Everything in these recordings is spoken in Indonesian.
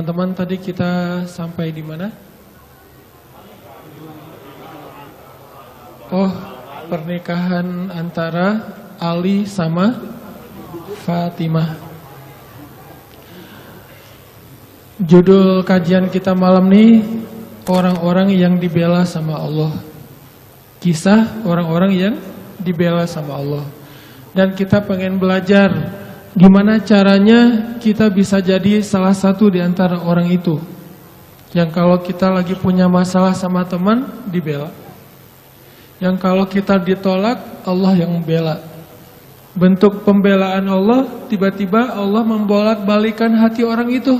teman-teman, tadi kita sampai di mana? Oh, pernikahan antara Ali sama Fatimah. Judul kajian kita malam ini, orang-orang yang dibela sama Allah. Kisah orang-orang yang dibela sama Allah. Dan kita pengen belajar gimana caranya kita bisa jadi salah satu di antara orang itu, yang kalau kita lagi punya masalah sama teman, dibela. Yang kalau kita ditolak, Allah yang membela. Bentuk pembelaan Allah, tiba-tiba Allah membolak-balikan hati orang itu.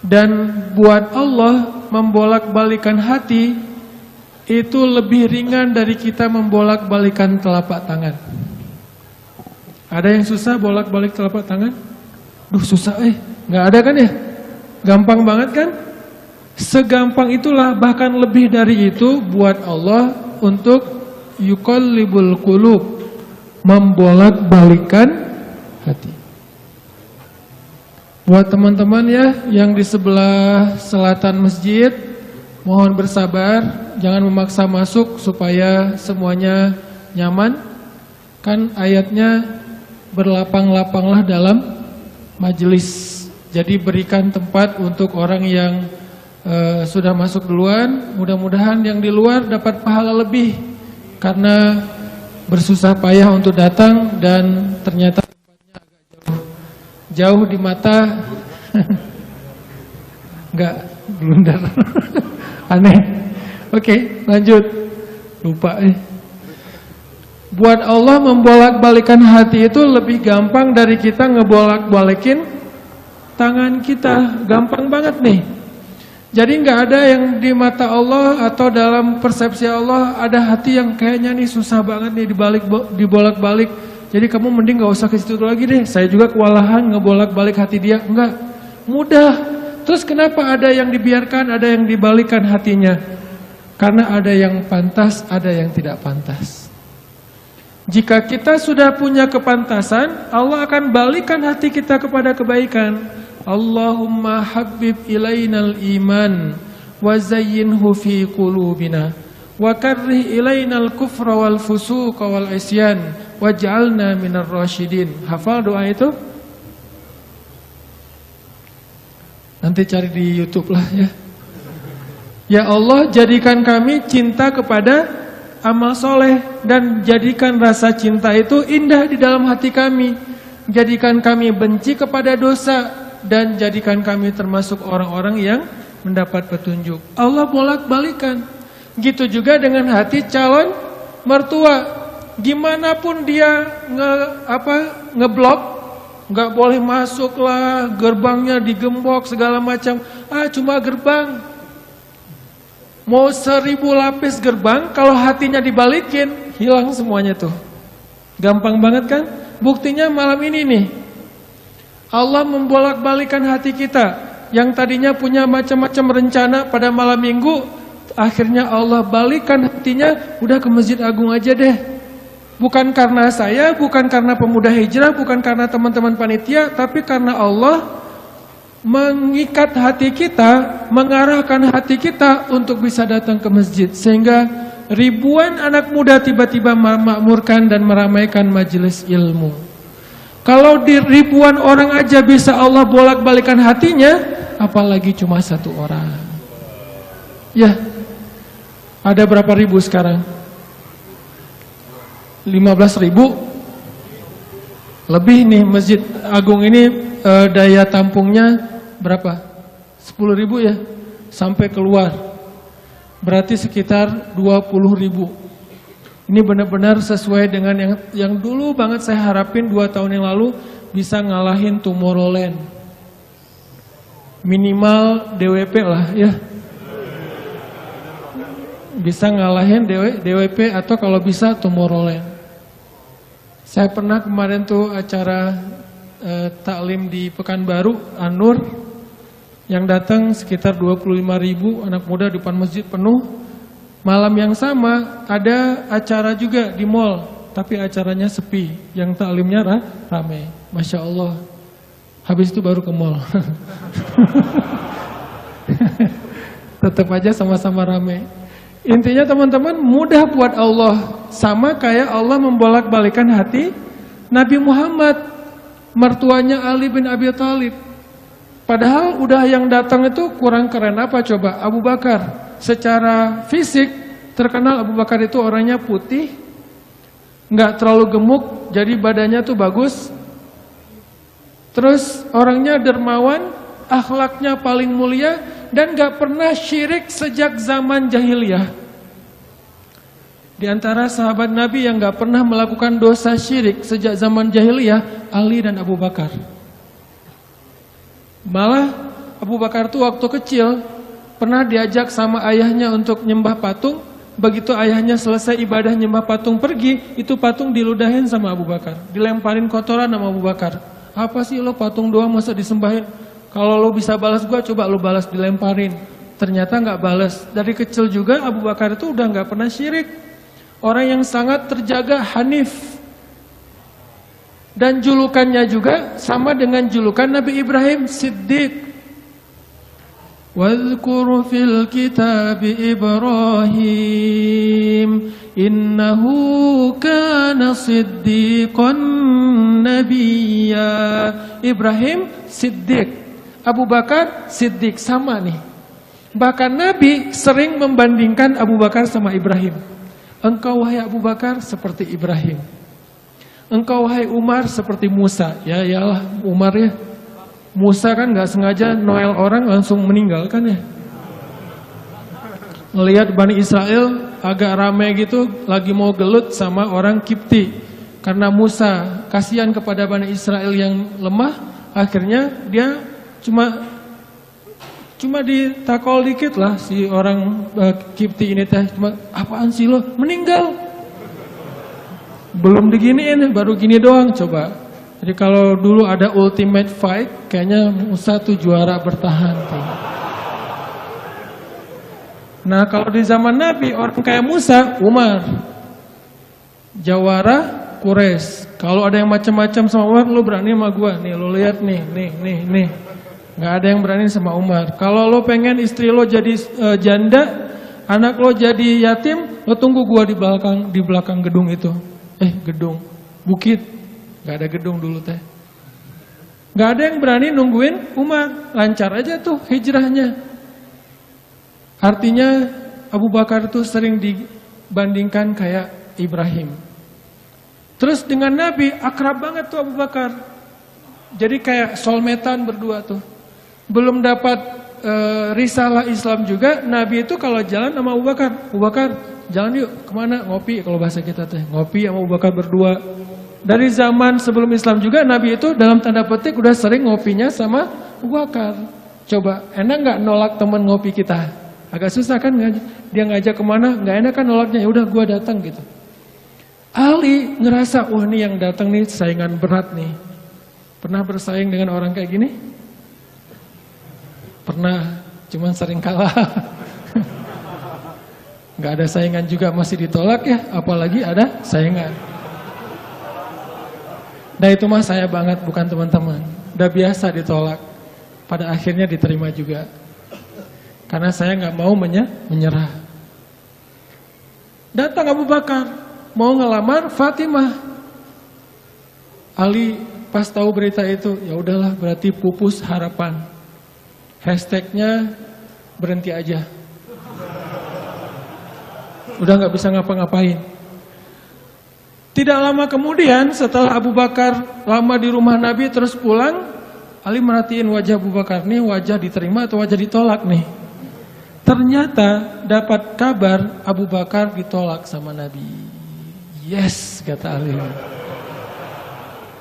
Dan buat Allah membolak-balikan hati itu lebih ringan dari kita membolak-balikan telapak tangan. Ada yang susah bolak-balik telapak tangan? Duh susah nggak ada kan ya? Gampang banget kan? Segampang itulah, bahkan lebih dari itu buat Allah untuk yuqallibul qulub, membolak-balikan hati. Buat teman-teman ya yang di sebelah selatan masjid, mohon bersabar, jangan memaksa masuk supaya semuanya nyaman. Kan ayatnya berlapang-lapanglah dalam majelis. Jadi berikan tempat untuk orang yang sudah masuk duluan. Mudah-mudahan yang di luar dapat pahala lebih karena bersusah payah untuk datang dan ternyata tempatnya agak jauh di mata. Enggak, blunder. Aneh. Oke, lanjut. Lupa Buat Allah membolak-balikan hati itu lebih gampang dari kita ngebolak-balikin tangan kita. Gampang banget nih. Jadi nggak ada yang di mata Allah atau dalam persepsi Allah ada hati yang kayaknya nih susah banget nih dibolak-balik. Jadi kamu mending nggak usah ke situ lagi deh. Saya juga kewalahan ngebolak-balik hati dia. Enggak, mudah. Terus kenapa ada yang dibiarkan, ada yang dibalikan hatinya? Karena ada yang pantas, ada yang tidak pantas. Jika kita sudah punya kepantasan, Allah akan balikan hati kita kepada kebaikan. Allahumma habbib ilainal iman wa zayyinhu fi qulubina wa karrih ilainal kufra wal fusuqa wal isyan waj'alna minar rasyidin. Hafal doa itu? Nanti cari di YouTube lah ya. Ya Allah, jadikan kami cinta kepada amal soleh dan jadikan rasa cinta itu indah di dalam hati kami. Jadikan kami benci kepada dosa dan jadikan kami termasuk orang-orang yang mendapat petunjuk. Allah bolak-balikan. Gitu juga dengan hati calon mertua. Gimana pun dia ngeblok, nggak boleh masuk lah, gerbangnya digembok segala macam. Cuma gerbang. Mau 1000 lapis gerbang, kalau hatinya dibalikin, hilang semuanya tuh. Gampang banget kan? Buktinya malam ini nih. Allah membolak-balikan hati kita. Yang tadinya punya macam-macam rencana pada malam minggu, akhirnya Allah balikan hatinya, udah ke Masjid Agung aja deh. Bukan karena saya, bukan karena pemuda hijrah, bukan karena teman-teman panitia, tapi karena Allah mengikat hati kita, mengarahkan hati kita untuk bisa datang ke masjid. Sehingga ribuan anak muda tiba-tiba memakmurkan dan meramaikan majelis ilmu. Kalau di ribuan orang aja bisa Allah bolak-balikan hatinya, apalagi cuma satu orang. Ya, ada berapa ribu sekarang? 15.000? Lebih nih Masjid Agung ini. Daya tampungnya berapa? 10.000 ya, sampai keluar. Berarti sekitar 20.000. Ini benar-benar sesuai dengan yang dulu banget saya harapin 2 tahun yang lalu bisa ngalahin Tomorrowland. Minimal DWP lah ya. Bisa ngalahin DWP atau kalau bisa Tomorrowland. Saya pernah kemarin tuh acara taklim di Pekanbaru, An-Nur, yang datang sekitar 25.000 anak muda di depan masjid penuh. Malam yang sama ada acara juga di mall, tapi acaranya sepi, yang taklimnya ramai. Masya Allah. Habis itu baru ke mall. Tetap aja sama-sama rame. Intinya teman-teman, mudah buat Allah. Sama kayak Allah membolak-balikan hati Nabi Muhammad, mertuanya Ali bin Abi Thalib. Padahal udah yang datang itu kurang keren apa coba? Abu Bakar. Secara fisik terkenal Abu Bakar itu orangnya putih, nggak terlalu gemuk, jadi badannya tuh bagus. Terus orangnya dermawan, akhlaknya paling mulia, dan gak pernah syirik sejak zaman jahiliyah. Di antara sahabat Nabi yang gak pernah melakukan dosa syirik sejak zaman jahiliyah, Ali dan Abu Bakar. Malah Abu Bakar tuh waktu kecil pernah diajak sama ayahnya untuk nyembah patung. Begitu ayahnya selesai ibadah nyembah patung pergi, itu patung diludahin sama Abu Bakar, dilemparin kotoran sama Abu Bakar. Apa sih lo patung doang masa disembahin? Kalau lo bisa balas gua, coba lo balas, dilemparin. Ternyata nggak balas. Dari kecil juga Abu Bakar itu udah nggak pernah syirik. Orang yang sangat terjaga hanif. Dan julukannya juga sama dengan julukan Nabi Ibrahim, Siddiq. Wadhkur fil kitab Ibrahim innahu kana siddiqan nabiyya. Ibrahim Siddiq, Abu Bakar Siddiq, sama nih. Bahkan Nabi sering membandingkan Abu Bakar sama Ibrahim. Engkau wahai Abu Bakar seperti Ibrahim, engkau wahai Umar seperti Musa. Ya iyalah Umar ya, Musa kan gak sengaja Noel orang langsung meninggalkan ya. Ngelihat Bani Israel agak ramai gitu, lagi mau gelut sama orang Kipti. Karena Musa kasihan kepada Bani Israel yang lemah, akhirnya dia cuma ditakol dikit lah si orang Kipti ini teh. Cuma apaan sih lo, meninggal. Belum diginiin, baru gini doang coba. Jadi kalau dulu ada ultimate fight, kayaknya Musa tuh juara bertahan tuh. Nah kalau di zaman Nabi, orang kayak Musa, Umar, jawara Quraisy. Kalau ada yang macam-macam sama Umar, lo berani sama gua. Nih lo lihat nih. Nggak ada yang berani sama Umar. Kalau lo pengen istri lo jadi janda, anak lo jadi yatim, lo tunggu gua di belakang gedung itu. Gedung, bukit. Gak ada gedung dulu teh. Gak ada yang berani nungguin Umar. Lancar aja tuh hijrahnya. Artinya Abu Bakar tuh sering dibandingkan kayak Ibrahim. Terus dengan Nabi akrab banget tuh Abu Bakar. Jadi kayak soulmate-an berdua tuh. Belum dapat risalah Islam juga, Nabi itu kalau jalan sama Abu Bakar jalan yuk kemana? Ngopi, kalau bahasa kita teh ngopi sama Abu Bakar berdua. Dari zaman sebelum Islam juga Nabi itu dalam tanda petik udah sering ngopinya sama Abu Bakar. Coba enak nggak nolak teman ngopi kita? Agak susah kan, dia ngajak kemana nggak enak kan nolaknya. Ya udah gua datang gitu. Ali ngerasa wah nih yang datang nih saingan berat nih. Pernah bersaing dengan orang kayak gini? Pernah, cuman sering kalah. Nggak ada saingan juga masih ditolak ya, apalagi ada saingan. Nah itu mah saya banget, bukan teman-teman. Udah biasa ditolak, pada akhirnya diterima juga. Karena saya nggak mau menyerah. Datang Abu Bakar, mau ngelamar Fatimah. Ali pas tahu berita itu, ya udahlah berarti pupus harapan. Hashtagnya berhenti aja. Udah nggak bisa ngapa-ngapain. Tidak lama kemudian setelah Abu Bakar lama di rumah Nabi terus pulang, Ali merhatiin wajah Abu Bakar nih, wajah diterima atau wajah ditolak nih. Ternyata dapat kabar Abu Bakar ditolak sama Nabi. Yes, kata Ali.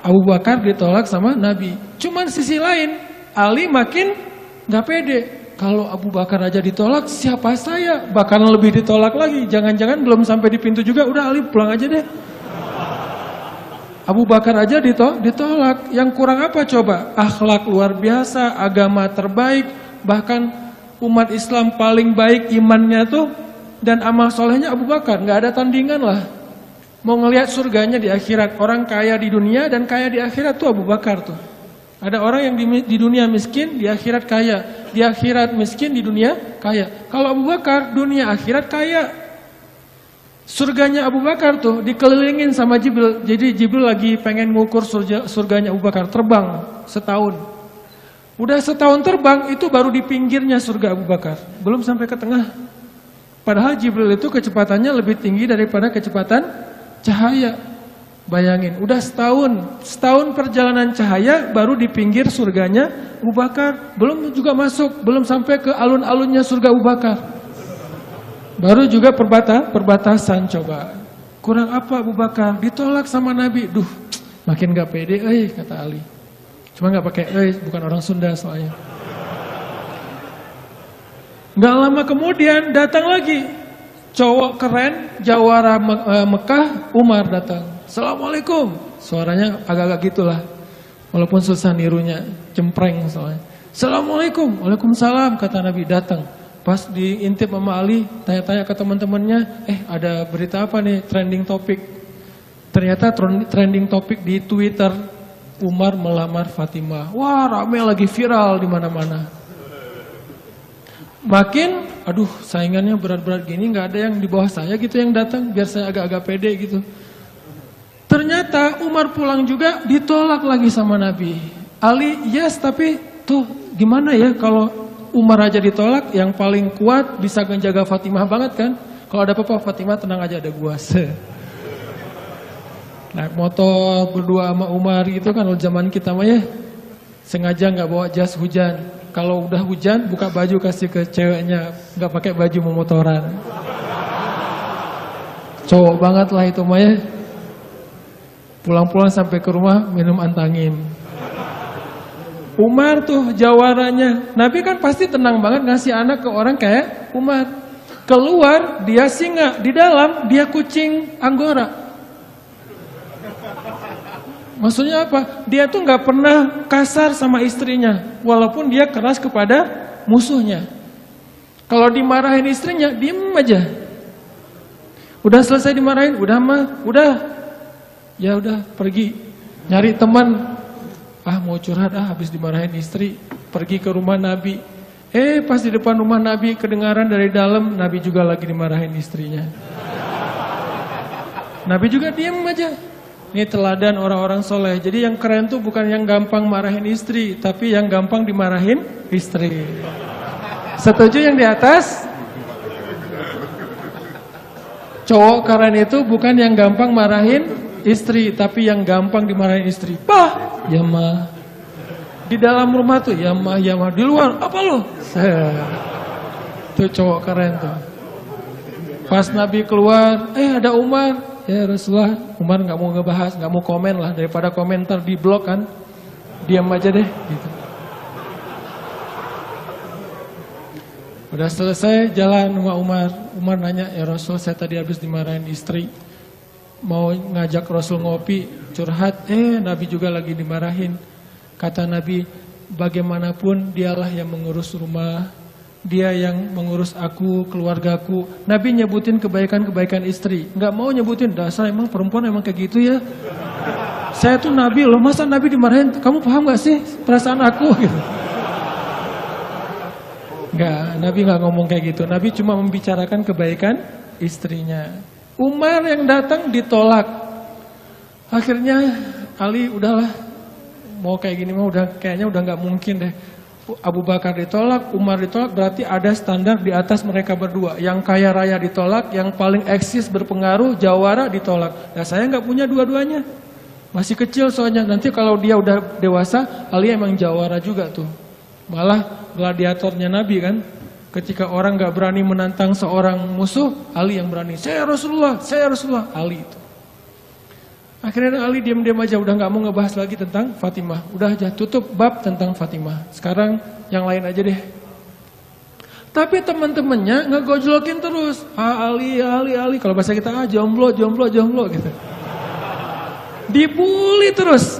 Abu Bakar ditolak sama Nabi. Cuman sisi lain, Ali makin gak pede. Kalau Abu Bakar aja ditolak, siapa saya? Bahkan lebih ditolak lagi. Jangan-jangan belum sampai di pintu juga, udah Ali pulang aja deh. Abu Bakar aja ditolak. Yang kurang apa coba? Akhlak luar biasa, agama terbaik, bahkan umat Islam paling baik imannya tuh, dan amal solehnya Abu Bakar. Gak ada tandingan lah. Mau ngelihat surganya di akhirat. Orang kaya di dunia dan kaya di akhirat tuh Abu Bakar tuh. Ada orang yang di dunia miskin, di akhirat kaya. Di akhirat miskin, di dunia kaya. Kalau Abu Bakar, dunia akhirat kaya. Surganya Abu Bakar tuh dikelilingin sama Jibril. Jadi Jibril lagi pengen ngukur surganya Abu Bakar. Terbang setahun. Udah setahun terbang, itu baru di pinggirnya surga Abu Bakar. Belum sampai ke tengah. Padahal Jibril itu kecepatannya lebih tinggi daripada kecepatan cahaya. Bayangin, udah setahun perjalanan cahaya baru di pinggir surganya Abu Bakar. Belum juga masuk, belum sampai ke alun-alunnya surga Abu Bakar. Baru juga perbatasan coba. Kurang apa Abu Bakar? Ditolak sama Nabi. Duh, makin gak pede, kata Ali. Cuma gak pakai bukan orang Sunda soalnya. Gak lama kemudian datang lagi cowok keren, jawara Mekah, Umar datang. Assalamualaikum. Suaranya agak-agak gitulah. Walaupun susah nirunya, cempreng soalnya. Assalamualaikum. Waalaikumsalam, kata Nabi. Datang. Pas diintip sama Ali, tanya-tanya ke teman-temannya, ada berita apa nih, trending topik. Ternyata trending topik di Twitter, Umar melamar Fatimah. Wah, rame lagi viral di mana-mana. Makin, aduh saingannya berat-berat gini, nggak ada yang di bawah saya gitu yang datang, biar saya agak-agak pede gitu. Ternyata Umar pulang juga ditolak lagi sama Nabi. Ali yes, tapi tuh gimana ya kalau Umar aja ditolak, yang paling kuat bisa menjaga Fatimah banget kan. Kalau ada apa-apa Fatimah tenang aja, ada gua. Naik motor berdua sama Umar gitu kan, kalau zaman kita mah ya. Sengaja nggak bawa jas hujan. Kalau udah hujan buka baju kasih ke ceweknya, nggak pakai baju memotoran. Cowok banget lah itu mah ya. Pulang-pulang sampai ke rumah minum antangin. Umar tuh jawarannya. Nabi kan pasti tenang banget ngasih anak ke orang kayak Umar. Keluar dia singa, di dalam dia kucing Anggora. Maksudnya apa? Dia tuh gak pernah kasar sama istrinya, walaupun dia keras kepada musuhnya. Kalau dimarahin istrinya, diem aja. Udah selesai dimarahin, udah. Ya udah pergi nyari teman. Mau curhat habis dimarahin istri. Pergi ke rumah Nabi. Pas di depan rumah Nabi kedengaran dari dalam Nabi juga lagi dimarahin istrinya. Nabi juga diem aja. Ini teladan orang-orang soleh. Jadi yang keren tuh bukan yang gampang marahin istri, tapi yang gampang dimarahin istri. Setuju yang di atas? Cowok keren itu bukan yang gampang marahin istri, tapi yang gampang dimarahin istri. Bah, ya mah. Di dalam rumah tuh, ya mah. Di luar, apa lo? Tuh cowok keren tuh. Pas Nabi keluar, ada Umar. Ya Rasulullah, Umar gak mau ngebahas, gak mau komen lah. Daripada komentar di blog kan. Diam aja deh. Gitu. Udah selesai jalan sama Umar. Umar nanya, ya Rasul saya tadi habis dimarahin istri. Mau ngajak Rasul ngopi, curhat, Nabi juga lagi dimarahin. Kata Nabi, bagaimanapun dialah yang mengurus rumah, dia yang mengurus aku, keluargaku. Nabi nyebutin kebaikan-kebaikan istri, nggak mau nyebutin, dasar emang perempuan emang kayak gitu ya. Saya tuh Nabi loh, masa Nabi dimarahin, kamu paham gak sih perasaan aku? Gitu. Nggak, Nabi nggak ngomong kayak gitu. Nabi cuma membicarakan kebaikan istrinya. Umar yang datang ditolak. Akhirnya Ali udahlah, mau kayak gini mah kayaknya udah nggak mungkin deh. Abu Bakar ditolak, Umar ditolak, berarti ada standar di atas mereka berdua. Yang kaya raya ditolak, yang paling eksis berpengaruh, jawara ditolak. Nah saya nggak punya dua-duanya, masih kecil soalnya. Nanti kalau dia udah dewasa, Ali emang jawara juga tuh. Malah gladiatornya Nabi kan. Ketika orang gak berani menantang seorang musuh, Ali yang berani. Saya Rasulullah, Ali itu. Akhirnya Ali diam-diam aja, udah gak mau ngebahas lagi tentang Fatimah. Udah aja, tutup bab tentang Fatimah. Sekarang yang lain aja deh. Tapi teman-temannya ngegojlokin terus. Ali. Kalau bahasa kita, jomblo gitu. Dibully terus.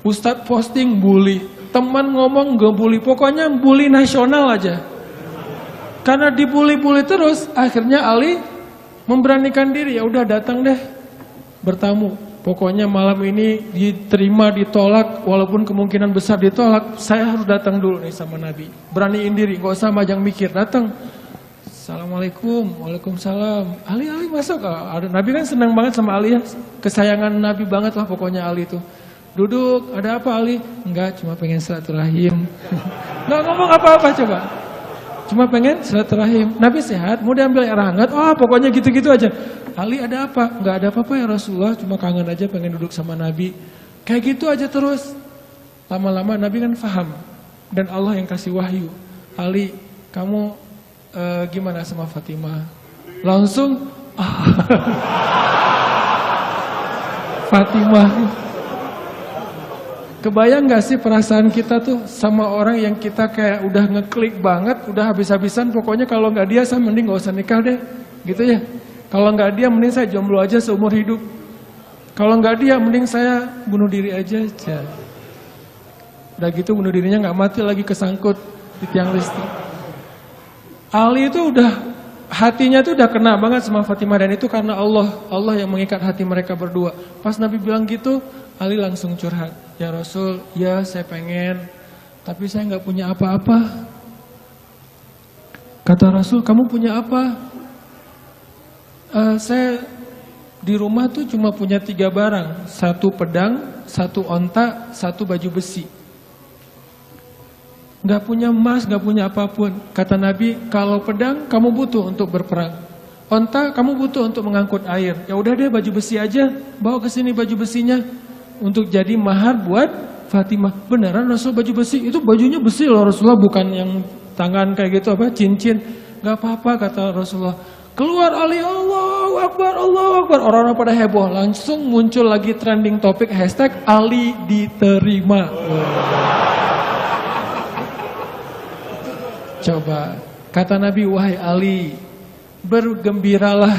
Ustadz posting bully. Teman ngomong ngebully. Pokoknya bully nasional aja. Karena dibully-bully terus, akhirnya Ali memberanikan diri, ya udah datang deh bertamu. pokoknya malam ini diterima, ditolak, walaupun kemungkinan besar ditolak, saya harus datang dulu nih sama Nabi. Beraniin diri, gak usah majang mikir, datang. Assalamualaikum, waalaikumsalam. Ali masuk. Nabi kan senang banget sama Ali ya, kesayangan Nabi banget lah pokoknya Ali itu. Duduk, ada apa Ali? Enggak, cuma pengen silaturahim. Nggak ngomong apa-apa coba. Cuma pengen silaturahim. Nabi sehat, mau diambil air hangat. Oh, pokoknya gitu-gitu aja. Ali ada apa? Enggak ada apa-apa ya Rasulullah, cuma kangen aja pengen duduk sama Nabi. Kayak gitu aja terus. Lama-lama Nabi kan paham. Dan Allah yang kasih wahyu. Ali, kamu gimana sama Fatimah? Langsung Fatimah. Kebayang gak sih perasaan kita tuh sama orang yang kita kayak udah ngeklik banget, udah habis-habisan, pokoknya kalau gak dia saya mending gak usah nikah deh, gitu ya. Kalau gak dia mending saya jomblo aja seumur hidup. Kalau gak dia mending saya bunuh diri aja. Udah gitu bunuh dirinya gak mati lagi, kesangkut di tiang listrik. Ali itu udah, hatinya tuh udah kena banget sama Fatimah, dan itu karena Allah yang mengikat hati mereka berdua. Pas Nabi bilang gitu, Ali langsung curhat. Ya Rasul, ya saya pengen, tapi saya nggak punya apa-apa. Kata Rasul, kamu punya apa? Saya di rumah tuh cuma punya 3 barang. 1 pedang, 1 onta, 1 baju besi. Gak punya emas, gak punya apapun. Kata Nabi, kalau pedang kamu butuh untuk berperang, onta kamu butuh untuk mengangkut air. Ya udah deh baju besi aja, bawa ke sini baju besinya untuk jadi mahar buat Fatimah. Beneran Rasul baju besi? Itu bajunya besi loh Rasulullah, bukan yang tangan kayak gitu apa cincin. Gak apa-apa kata Rasulullah. Keluar Ali, Allahu Akbar, Allahu Akbar. Orang-orang pada heboh, langsung muncul lagi trending topik hashtag Ali diterima. Coba, kata Nabi, wahai Ali, bergembiralah,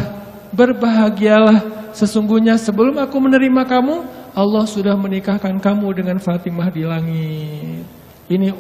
berbahagialah. Sesungguhnya sebelum aku menerima kamu, Allah sudah menikahkan kamu dengan Fatimah di langit. Ini